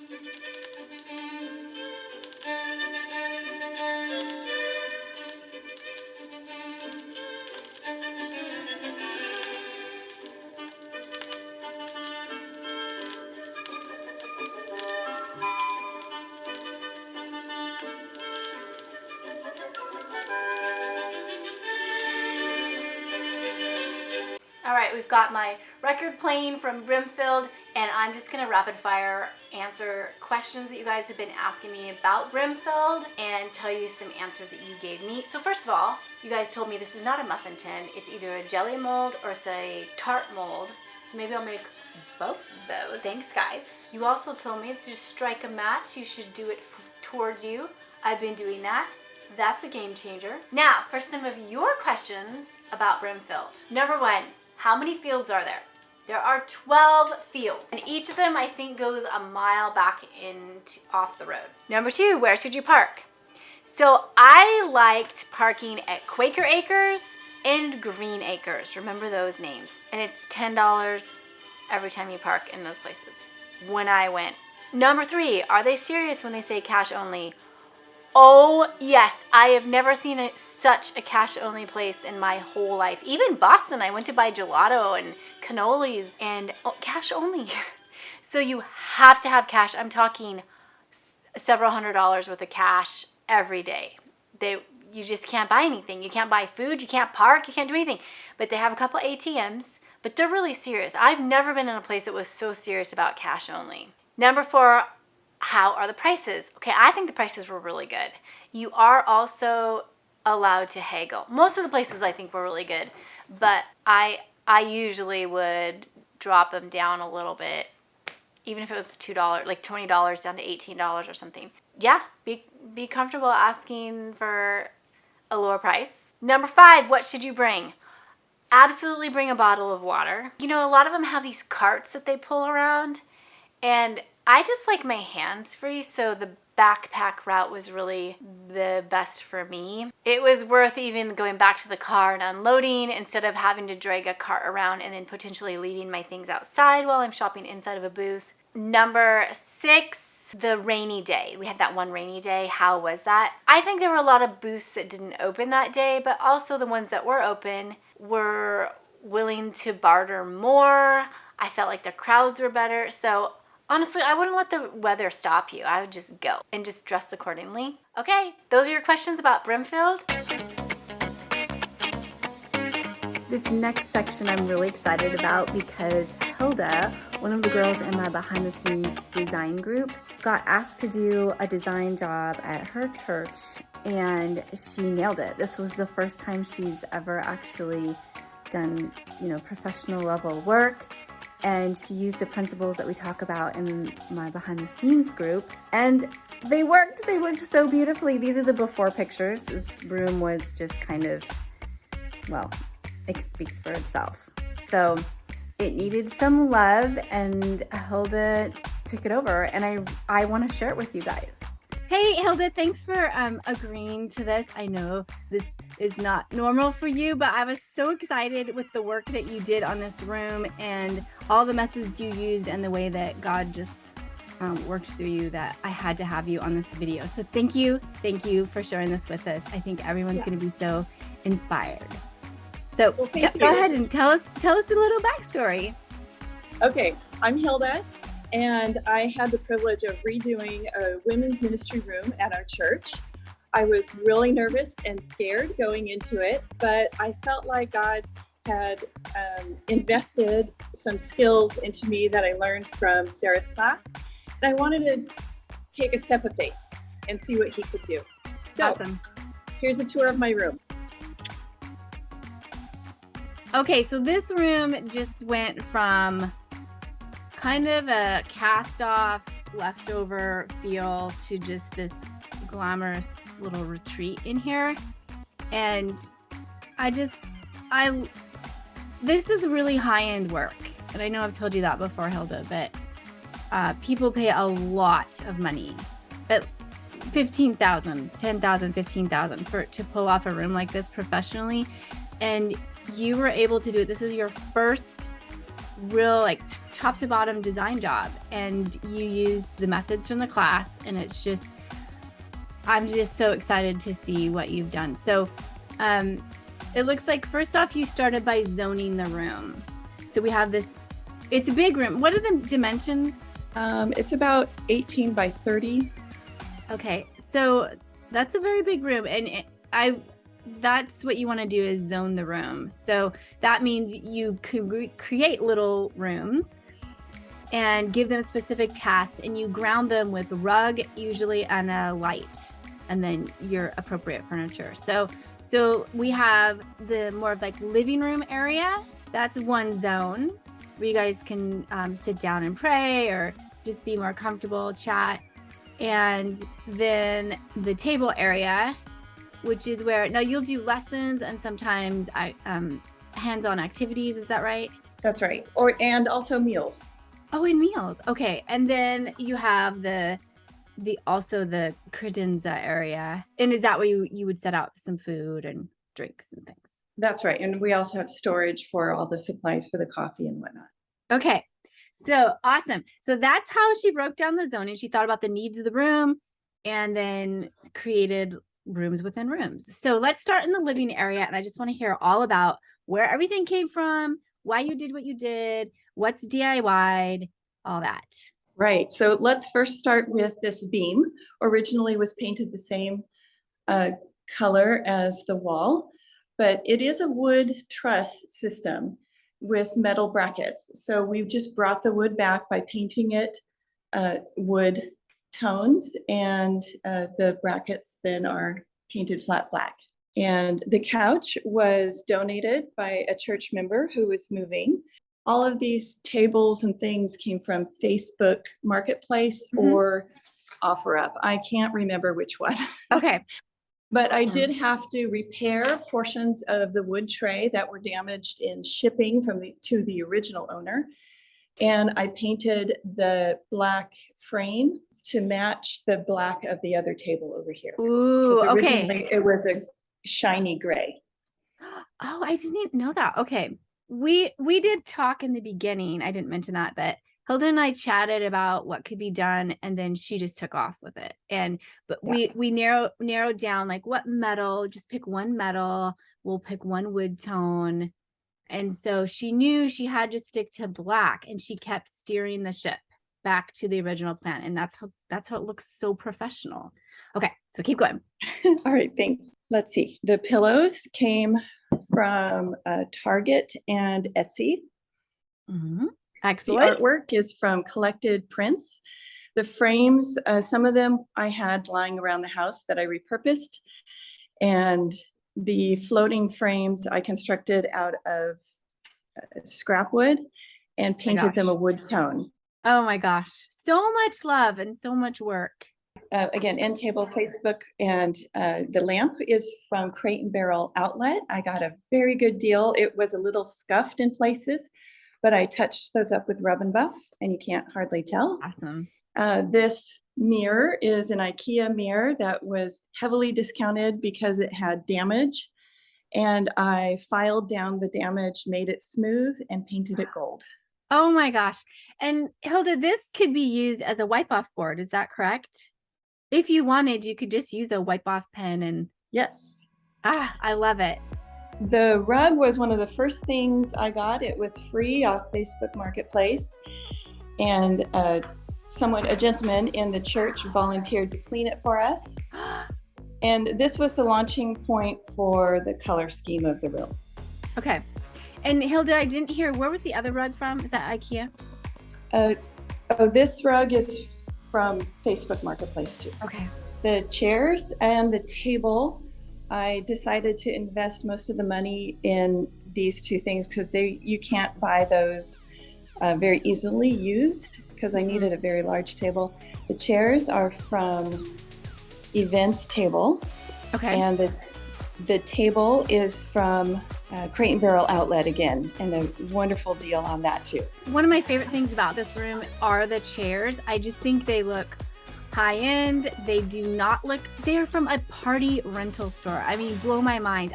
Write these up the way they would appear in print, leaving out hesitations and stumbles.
All right, we've got my record playing from Brimfield, and I'm just gonna rapid fire answer questions that you guys have been asking me about Brimfield and tell you some answers that you gave me. So first of all, you guys told me this is not a muffin tin. It's either a jelly mold or it's a tart mold. So maybe I'll make both of those. Thanks, guys. You also told me to just strike a match. You should do it towards you. I've been doing that. That's a game changer. Now, for some of your questions about Brimfield. Number one, how many fields are there? There are 12 fields, and each of them I think goes a mile back off the road. Number two, where should you park? So I liked parking at Quaker Acres and Green Acres. Remember those names. And it's $10 every time you park in those places when I went. Number three, are they serious when they say cash only? Oh yes, I have never seen such a cash-only place in my whole life. Even Boston, I went to buy gelato and cannolis and cash only. So you have to have cash. I'm talking several $100s worth of cash every day. You just can't buy anything. You can't buy food, you can't park, you can't do anything. But they have a couple ATMs, but they're really serious. I've never been in a place that was so serious about cash only. Number four, how are the prices? Okay, I think the prices were really good. You are also allowed to haggle. Most of the places I think were really good, but I usually would drop them down a little bit, even if it was $2, like $20 down to $18 or something. Yeah, be comfortable asking for a lower price. Number five, what should you bring? Absolutely bring a bottle of water. You know, a lot of them have these carts that they pull around, and I just like my hands free, so the backpack route was really the best for me. It was worth even going back to the car and unloading instead of having to drag a cart around and then potentially leaving my things outside while I'm shopping inside of a booth. Number six, the rainy day. We had that one rainy day. How was that? I think there were a lot of booths that didn't open that day, but also the ones that were open were willing to barter more. I felt like the crowds were better. So honestly, I wouldn't let the weather stop you. I would just go and just dress accordingly. Okay, those are your questions about Brimfield. This next section I'm really excited about because Hilda, one of the girls in my behind the scenes design group, got asked to do a design job at her church and she nailed it. This was the first time she's ever actually done, professional level work. And she used the principles that we talk about in my behind the scenes group. And they worked so beautifully. These are the before pictures. This room was just kind of, it speaks for itself. So it needed some love and Hilda took it over. And I want to share it with you guys. Hey Hilda, thanks for agreeing to this. I know this is not normal for you, but I was so excited with the work that you did on this room and all the methods you used and the way that God just worked through you that I had to have you on this video. So thank you for sharing this with us. I think everyone's going to be so inspired. So go ahead and tell us a little backstory. Okay, I'm Hilda. And I had the privilege of redoing a women's ministry room at our church. I was really nervous and scared going into it, but I felt like God had invested some skills into me that I learned from Sarah's class. And I wanted to take a step of faith and see what he could do. So awesome. Here's a tour of my room. Okay, so this room just went from kind of a cast-off leftover feel to just this glamorous little retreat in here. And this is really high-end work. And I know I've told you that before, Hilda, but people pay a lot of money, but $15,000, $10,000, $15,000 to pull off a room like this professionally. And you were able to do it. This is your first real like top to bottom design job, and you use the methods from the class, and it's just, I'm just so excited to see what you've done. So it looks like first off you started by zoning the room. So we have this, it's a big room. What are the dimensions? It's about 18 by 30. Okay, so that's a very big room, and that's what you want to do, is zone the room. So that means you create little rooms and give them specific tasks, and you ground them with rug usually and a light, and then your appropriate furniture. So we have the more of like living room area. That's one zone where you guys can sit down and pray or just be more comfortable, chat. And then the table area, which is where now you'll do lessons and sometimes hands-on activities. Is that right? That's right. And also meals. Oh, and meals. Okay. And then you have the credenza area. And is that where you would set out some food and drinks and things? That's right. And we also have storage for all the supplies for the coffee and whatnot. Okay. So awesome. So that's how she broke down the zoning. She thought about the needs of the room and then created rooms within rooms. So let's start in the living area. And I just want to hear all about where everything came from, why you did what you did, what's DIY'd, all that. Right. So let's first start with this beam. Originally was painted the same color as the wall, but it is a wood truss system with metal brackets. So we've just brought the wood back by painting it wood tones, and the brackets then are painted flat black. And the couch was donated by a church member who was moving. All of these tables and things came from Facebook Marketplace or OfferUp. I can't remember which one. Okay. But I did have to repair portions of the wood tray that were damaged in shipping to the original owner. And I painted the black frame to match the black of the other table over here. Ooh, originally it was a shiny gray. Oh, I didn't know that. Okay. We did talk in the beginning. I didn't mention that, but Hilda and I chatted about what could be done, and then she just took off with it. But we narrowed down like what metal, just pick one metal, we'll pick one wood tone. And so she knew she had to stick to black, and she kept steering the ship back to the original plan. And that's how it looks so professional. Okay, so keep going. All right, thanks. Let's see. The pillows came from Target and Etsy. Excellent. The artwork is from collected prints. The frames, some of them I had lying around the house that I repurposed. And the floating frames I constructed out of scrap wood and painted them a wood tone. Oh my gosh. So much love and so much work. Again, end table, Facebook, and the lamp is from Crate and Barrel Outlet. I got a very good deal. It was a little scuffed in places, but I touched those up with Rub and Buff, and you can't hardly tell. Awesome. This mirror is an IKEA mirror that was heavily discounted because it had damage, and I filed down the damage, made it smooth, and painted it gold. Oh my gosh. And Hilda, this could be used as a wipe-off board. Is that correct? If you wanted, you could just use a wipe-off pen and... Yes. I love it. The rug was one of the first things I got. It was free off Facebook Marketplace. And a gentleman in the church volunteered to clean it for us. And this was the launching point for the color scheme of the room. Okay. And Hilda, I didn't hear, where was the other rug from? Is that IKEA? This rug is from Facebook Marketplace too. Okay. The chairs and the table, I decided to invest most of the money in these two things because you can't buy those very easily used, because I needed a very large table. The chairs are from Events Table. Okay. And the table is from Crate and Barrel Outlet again, and a wonderful deal on that too. One of my favorite things about this room are the chairs. I just think they look high end. They do not look, they're from a party rental store. I mean, blow my mind.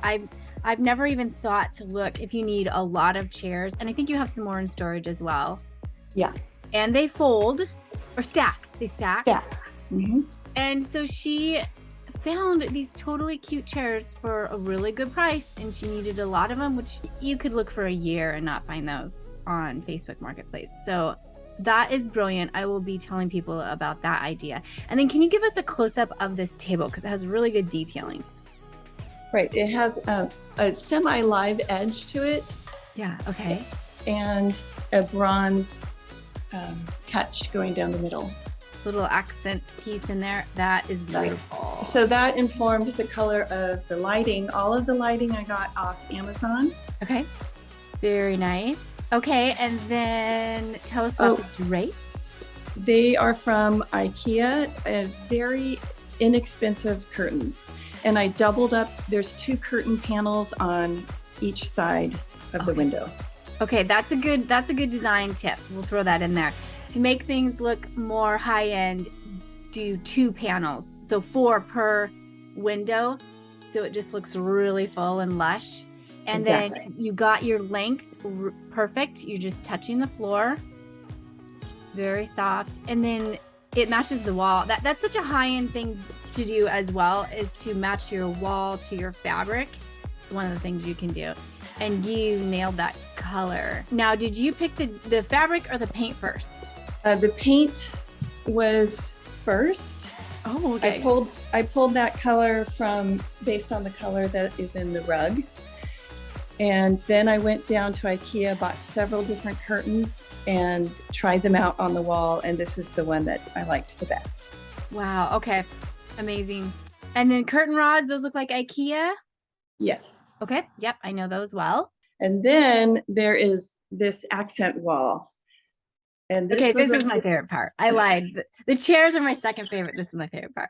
I've never even thought to look if you need a lot of chairs. And I think you have some more in storage as well. Yeah. And they fold or stack. They stack. Yeah. Mm-hmm. And so she found these totally cute chairs for a really good price, and she needed a lot of them, which you could look for a year and not find those on Facebook Marketplace. So that is brilliant. I will be telling people about that idea. And then can you give us a close-up of this table, because it has really good detailing? Right. It has a semi-live edge to it. Yeah. Okay. And a bronze touch going down the middle. Little accent piece in there. That is beautiful. Right. So that informed the color of the lighting. All of the lighting I got off Amazon. Okay. Very nice. Okay. And then tell us about the drapes. They are from IKEA, very inexpensive curtains. And I doubled up, there's 2 curtain panels on each side of the window. Okay, that's a good design tip. We'll throw that in there. To make things look more high-end, do 2 panels. So 4 per window. So it just looks really full and lush. And then you got your length perfect. You're just touching the floor. Very soft. And then it matches the wall. That's such a high-end thing to do as well, is to match your wall to your fabric. It's one of the things you can do. And you nailed that color. Now, did you pick the fabric or the paint first? The paint was first. Oh, okay. I pulled that color based on the color that is in the rug. And then I went down to IKEA, bought several different curtains and tried them out on the wall. And this is the one that I liked the best. Wow. Okay. Amazing. And then curtain rods, those look like IKEA? Yes. Okay. Yep. I know those well. And then there is this accent wall. And this is my favorite part. I lied. The chairs are my second favorite. This is my favorite part.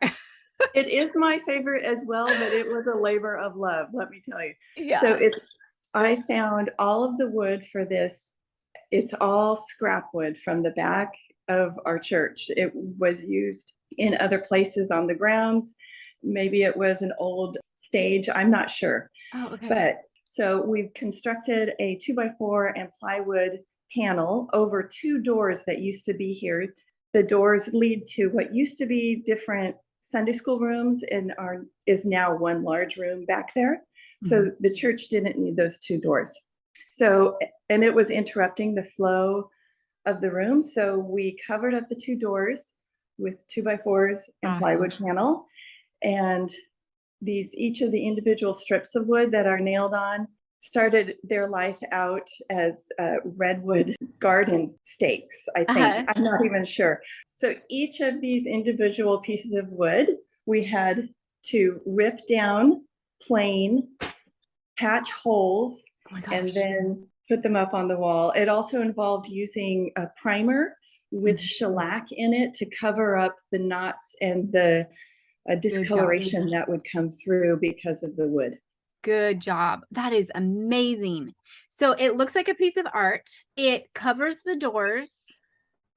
It is my favorite as well, but it was a labor of love, let me tell you. Yeah. So I found all of the wood for this. It's all scrap wood from the back of our church. It was used in other places on the grounds. Maybe it was an old stage. I'm not sure. Oh, okay. But so we've constructed a 2x4 and plywood panel over 2 doors that used to be here. The doors lead to what used to be different Sunday school rooms and is now one large room back there. So the church didn't need those 2 doors. So, and it was interrupting the flow of the room. So we covered up the 2 doors with 2x4s and plywood panel. And each of the individual strips of wood that are nailed on started their life out as redwood garden stakes, I think. I'm not even sure. So each of these individual pieces of wood, we had to rip down, plane, patch holes, and then put them up on the wall. It also involved using a primer with shellac in it to cover up the knots and the discoloration that would come through because of the wood. Good job. That is amazing. So it looks like a piece of art. It covers the doors.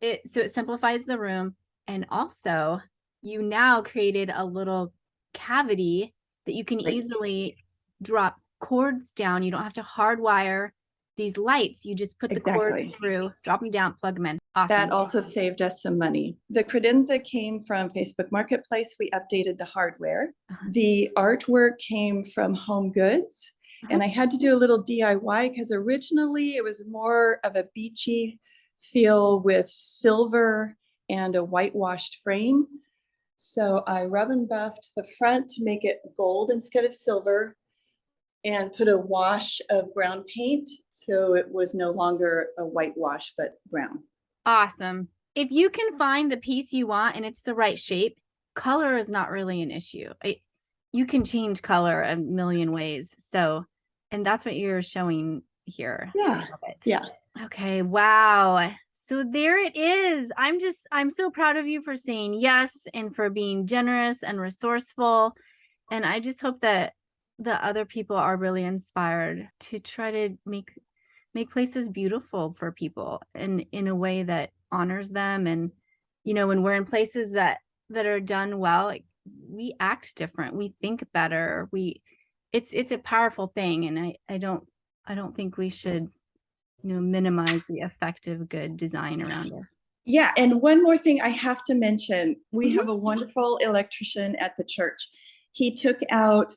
So it simplifies the room. And also, you now created a little cavity that you can easily drop cords down. You don't have to hardwire these lights. You just put the cords through, drop them down, plug them in. Awesome. That also saved us some money. The credenza came from Facebook Marketplace. We updated the hardware. The artwork came from Home Goods. And I had to do a little DIY because originally it was more of a beachy feel with silver and a whitewashed frame. So I rub and buffed the front to make it gold instead of silver, and put a wash of brown paint, so it was no longer a whitewash, but brown. Awesome. If you can find the piece you want and it's the right shape, color is not really an issue. You can change color a million ways. So, and that's what you're showing here. Yeah. Yeah. Okay. Wow. So there it is. I'm so proud of you for saying yes and for being generous and resourceful. And I just hope that the other people are really inspired to try to make places beautiful for people and in a way that honors them. And, when we're in places that are done well, we act different, we think better, it's a powerful thing, and I don't think we should, minimize the effect of good design around us. Yeah, and one more thing I have to mention, we Mhm. have a wonderful electrician at the church. He took out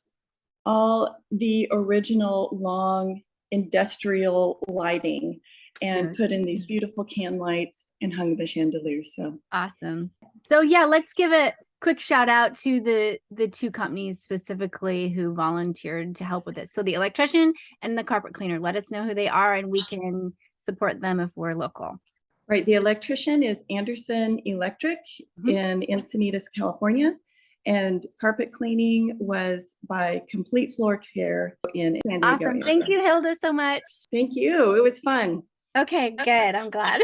all the original long industrial lighting and Good. put in these beautiful can lights and hung the chandeliers, so Awesome. So yeah, let's give a quick shout out to the two companies specifically who volunteered to help with this. So the electrician and the carpet cleaner. Let us know who they are, and we can support them if we're local. right, the electrician is Anderson Electric Mhm. in Encinitas, California, and carpet cleaning was by Complete Floor Care in San Diego Awesome. Thank area. you, Hilda, so much. Thank you, it was fun. Okay, good. I'm glad.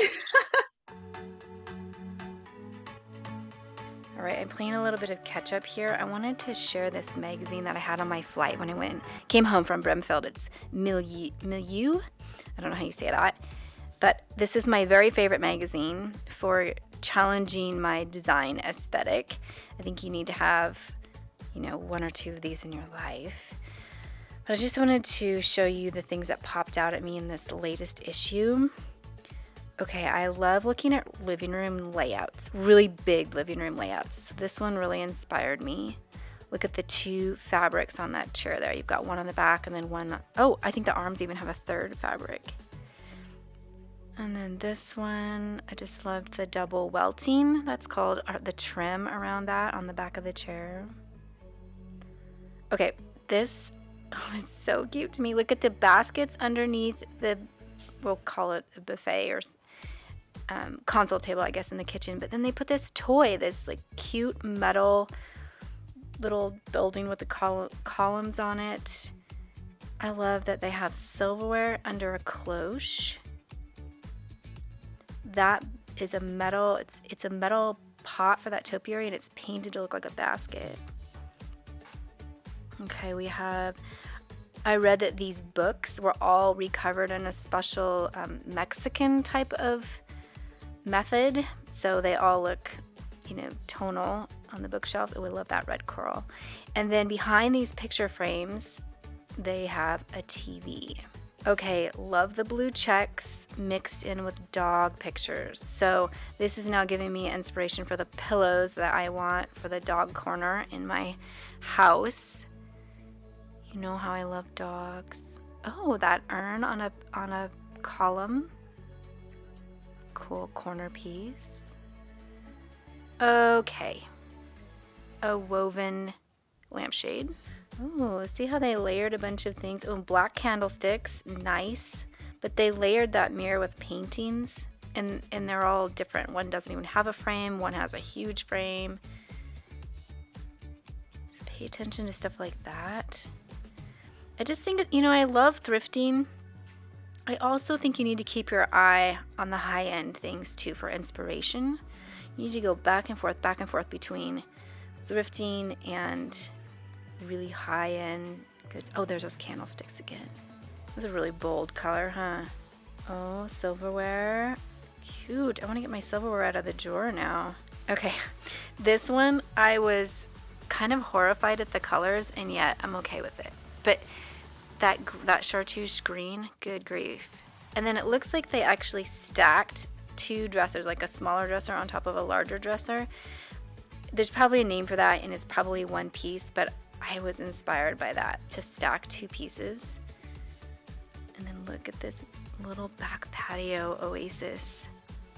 All right, I'm playing a little bit of catch up here. I wanted to share this magazine that I had on my flight when I came home from Brimfield. It's Milieu. I don't know how you say that. But this is my very favorite magazine for challenging my design aesthetic. I think you need to have, one or two of these in your life. But I just wanted to show you the things that popped out at me in this latest issue. Okay, I love looking at living room layouts, really big living room layouts. This one really inspired me. Look at the two fabrics on that chair there. You've got one on the back and then one, I think the arms even have a third fabric. And then this one, I just loved the double welting. That's called the trim around that on the back of the chair. Okay, this is so cute to me. Look at the baskets underneath we'll call it a buffet or console table, I guess, in the kitchen. But then they put this toy, this like cute metal little building with the columns on it. I love that they have silverware under a cloche. That is a metal, it's a metal pot for that topiary, and it's painted to look like a basket. Okay, I read that these books were all recovered in a special Mexican type of method, so they all look, tonal on the bookshelves. Oh, I love that red coral. And then behind these picture frames, they have a TV. Okay, love the blue checks mixed in with dog pictures. So this is now giving me inspiration for the pillows that I want for the dog corner in my house. You know how I love dogs. Oh, that urn on a column. Cool corner piece. Okay. A woven lampshade. Oh, see how they layered a bunch of things? Oh, black candlesticks, nice. But they layered that mirror with paintings, and they're all different. One doesn't even have a frame, one has a huge frame. So pay attention to stuff like that. I just think, I love thrifting. I also think you need to keep your eye on the high-end things too for inspiration. You need to go back and forth between thrifting and really high-end goods. Oh, there's those candlesticks again. That's a really bold color, huh? Oh, silverware. Cute. I want to get my silverware out of the drawer now. Okay, this one, I was kind of horrified at the colors, and yet I'm okay with it. But that chartreuse green, good grief. And then it looks like they actually stacked two dressers, like a smaller dresser on top of a larger dresser. There's probably a name for that, and it's probably one piece, but I was inspired by that, to stack two pieces. And then look at this little back patio oasis.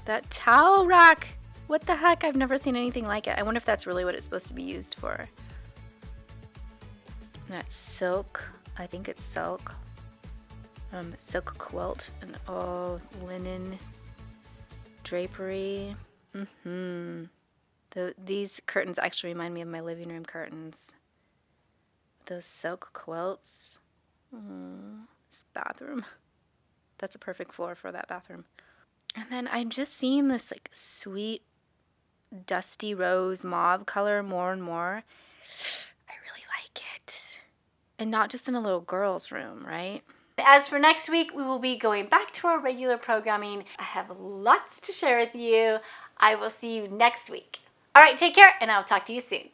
That towel rack! What the heck? I've never seen anything like it. I wonder if that's really what it's supposed to be used for. That silk, I think it's silk. Silk quilt, and linen drapery. These curtains actually remind me of my living room curtains. Those silk quilts. This bathroom. That's a perfect floor for that bathroom. And then I'm just seeing this like sweet, dusty rose mauve color more and more. I really like it. And not just in a little girl's room, right? As for next week, we will be going back to our regular programming. I have lots to share with you. I will see you next week. All right, take care, and I'll talk to you soon.